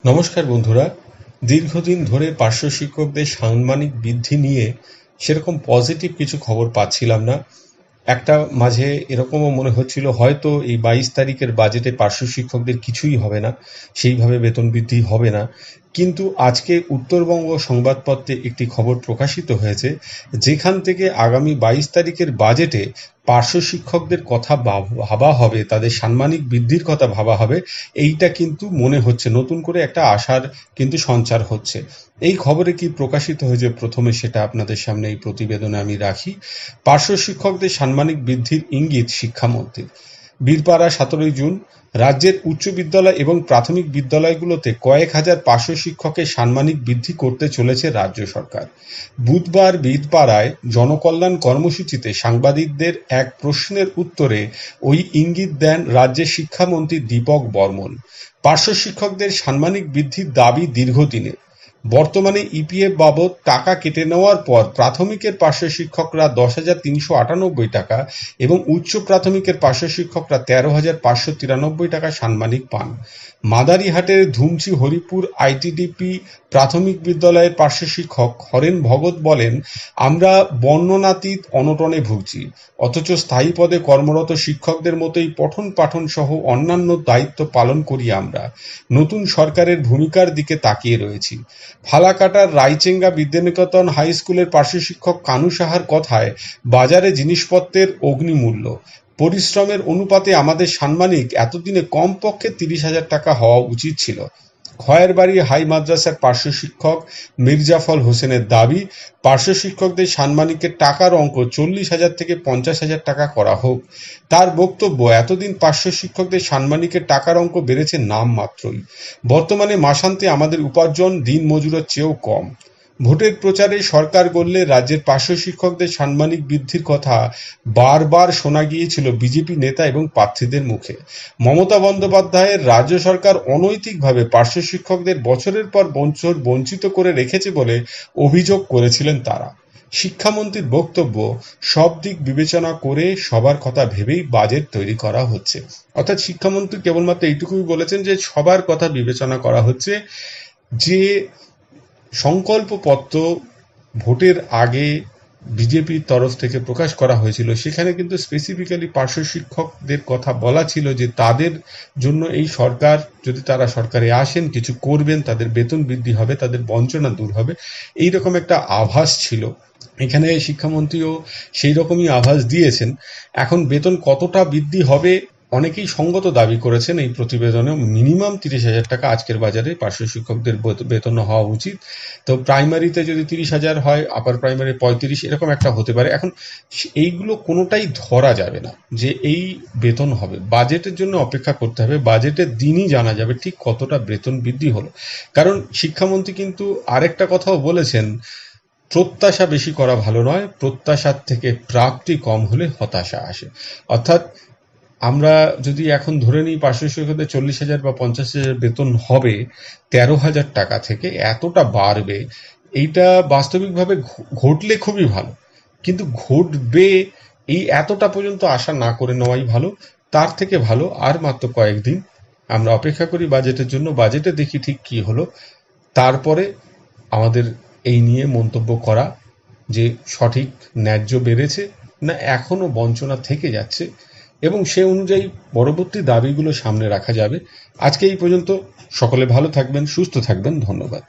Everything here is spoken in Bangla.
নমস্কার বন্ধুরা। দীর্ঘদিন ধরে পার্শ্ব শিক্ষকদের সাম্মানিক বৃদ্ধি নিয়ে সেরকম পজিটিভ কিছু খবর পাচ্ছিলাম না। একটা মাঝে এরকমও মনে হচ্ছিল হয়তো এই 22 তারিখের বাজেটে পার্শ্ব শিক্ষকদের কিছুই হবে না, সেইভাবে বেতন বৃদ্ধি হবে না। কিন্তু আজকে উত্তরবঙ্গ সংবাদপত্রে একটি খবর প্রকাশিত হয়েছে, যেখান থেকে আগামী 22 তারিখের বাজেটে পার্শ্ব শিক্ষকদের কথা ভাবা হবে, তাদের সাম্মানিক বৃদ্ধির কথা ভাবা হবে। এইটা কিন্তু মনে হচ্ছে নতুন করে একটা আশার কিন্তু সঞ্চার হচ্ছে। এই খবরে কি প্রকাশিত হয়েছে প্রথমে সেটা আপনাদের সামনে এই প্রতিবেদনে আমি রাখি। পার্শ্ব শিক্ষকদের সাম্মানিক বৃদ্ধির ইঙ্গিত শিক্ষামন্ত্রীর। বীরপাড়া 17 জুন। রাজ্যের উচ্চ বিদ্যালয় এবং প্রাথমিক বিদ্যালয়গুলোতে কয়েক হাজার পার্শ্ব শিক্ষকের সাম্মানিক বৃদ্ধি করতে চলেছে রাজ্য সরকার। বুধবার বীরপাড়ায় জনকল্যাণ কর্মসূচিতে সাংবাদিকদের এক প্রশ্নের উত্তরে ওই ইঙ্গিত দেন রাজ্যের শিক্ষামন্ত্রী দীপক বর্মন। পার্শ্ব শিক্ষকদের সাম্মানিক বৃদ্ধির দাবি দীর্ঘদিনের। বর্তমানে ইপিএফ বাবদ টাকা কেটে নেওয়ার পর প্রাথমিকের পার্শ্ব শিক্ষকরা 10,398 টাকা এবং উচ্চ প্রাথমিকের পার্শ্ব শিক্ষকরা 13,593 টাকা সাম্মানিক পান। মাদারিহাটের ধুমচি হরিপুর আইটিডিপি প্রাথমিক বিদ্যালয়ের পার্শ্ব শিক্ষক হরেন ভগত বলেন, আমরা বর্ণনাতীত অনটনে ভুগছি, অথচ স্থায়ী পদে কর্মরত শিক্ষকদের মতোই পঠন পাঠন সহ অন্যান্য দায়িত্ব পালন করি আমরা। নতুন সরকারের ভূমিকার দিকে তাকিয়ে রয়েছি। ফালাকাটার রায়চেঙ্গা বিদ্যানিকেতন হাই স্কুলের পার্শ্ব শিক্ষক কানু সাহার কথায়, বাজারে জিনিসপত্রের অগ্নিমূল্য, পরিশ্রমের অনুপাতে আমাদের সাম্মানিক এতদিনে কমপক্ষে 30,000 টাকা হওয়া উচিত ছিল। খয়েরবাড়ি হাই মাদ্রাসার পার্শ্ব শিক্ষক মির্জাফর হোসেনের দাবি, পার্শ্ব শিক্ষকদের সাম্মানিকের টাকার অঙ্ক 40,000 থেকে 50,000 টাকা করা হোক। তার বক্তব্য, এতদিন পার্শ্ব শিক্ষকদের সাম্মানিকের টাকার অঙ্ক বেড়েছে নাম মাত্রই। বর্তমানে মাসান্তে আমাদের উপার্জন দিন মজুরের চেয়েও কম। ভোটের প্রচারে সরকার গড়লে রাজ্যের পার্শ্ব শিক্ষকদের সাম্মানিক বৃদ্ধির কথা বারবার শোনা গিয়েছিল বিজেপি নেতা এবং প্রার্থীদের মুখে। মমতা বন্দ্যোপাধ্যায়ের রাজ্য সরকার অনৈতিকভাবে পার্শ্ব শিক্ষকদের বছরের পর বছর বঞ্চিত করে রেখেছে বলে অভিযোগ করেছিলেন তারা। শিক্ষামন্ত্রীর বক্তব্য, সব দিক বিবেচনা করে সবার কথা ভেবেই বাজেট তৈরি করা হচ্ছে। অর্থাৎ শিক্ষামন্ত্রী কেবলমাত্র এইটুকুই বলেছেন যে সবার কথা বিবেচনা করা হচ্ছে। যে সংকল্পপত্র ভোটের আগে বিজেপির তরফ থেকে প্রকাশ করা হয়েছিল, সেখানে কিন্তু স্পেসিফিক্যালি পার্শ্ব শিক্ষকদের কথা বলা ছিল যে তাদের জন্য এই সরকার, যদি তারা সরকারে আসেন, কিছু করবেন, তাদের বেতন বৃদ্ধি হবে, তাদের বঞ্চনা দূর হবে, এইরকম একটা আভাস ছিল। এখানে শিক্ষামন্ত্রীও সেই রকমই আভাস দিয়েছেন। এখন বেতন কতটা বৃদ্ধি হবে, অনেকেই সঙ্গত দাবি করেছেন এই প্রতিবেদনে মিনিমাম 30,000 টাকা আজকের বাজারে পার্শ্ব শিক্ষকদের বেতন হওয়া উচিত। তো প্রাইমারিতে যদি 30,000 হয়, আপার প্রাইমারি 35, এরকম একটা হতে পারে। এখন এইগুলো কোনোটাই ধরা যাবে না যে এই বেতন হবে। বাজেটের জন্য অপেক্ষা করতে হবে, বাজেটের দিনই জানা যাবে ঠিক কতটা বেতন বৃদ্ধি হলো। কারণ শিক্ষামন্ত্রী কিন্তু আরেকটা কথাও বলেছেন, প্রত্যাশা বেশি করা ভালো নয়, প্রত্যাশার থেকে প্রাপ্তি কম হলে হতাশা আসে। অর্থাৎ আমরা যদি এখন ধরে নিই পার্শ্ব শিক্ষকদের 40,000 বা 50,000 বেতন হবে, 13,000 টাকা থেকে এতটা বাড়বে, এইটা বাস্তবিকভাবে ঘটলে খুবই ভালো। কিন্তু ঘটবে এই এতটা পর্যন্ত আশা না করে নেওয়াই ভালো। তার থেকে ভালো আর মাত্র কয়েকদিন আমরা অপেক্ষা করি বাজেটের জন্য। বাজেটে দেখি ঠিক কি হলো, তারপরে আমাদের এই নিয়ে মন্তব্য করা যে সঠিক ন্যায্য বেড়েছে না এখনো বঞ্চনা থেকে যাচ্ছে, এবং সে অনুযায়ী পরবর্তী দাবিগুলো সামনে রাখা যাবে। আজকে এই পর্যন্ত। সকলে ভালো থাকবেন, সুস্থ থাকবেন। ধন্যবাদ।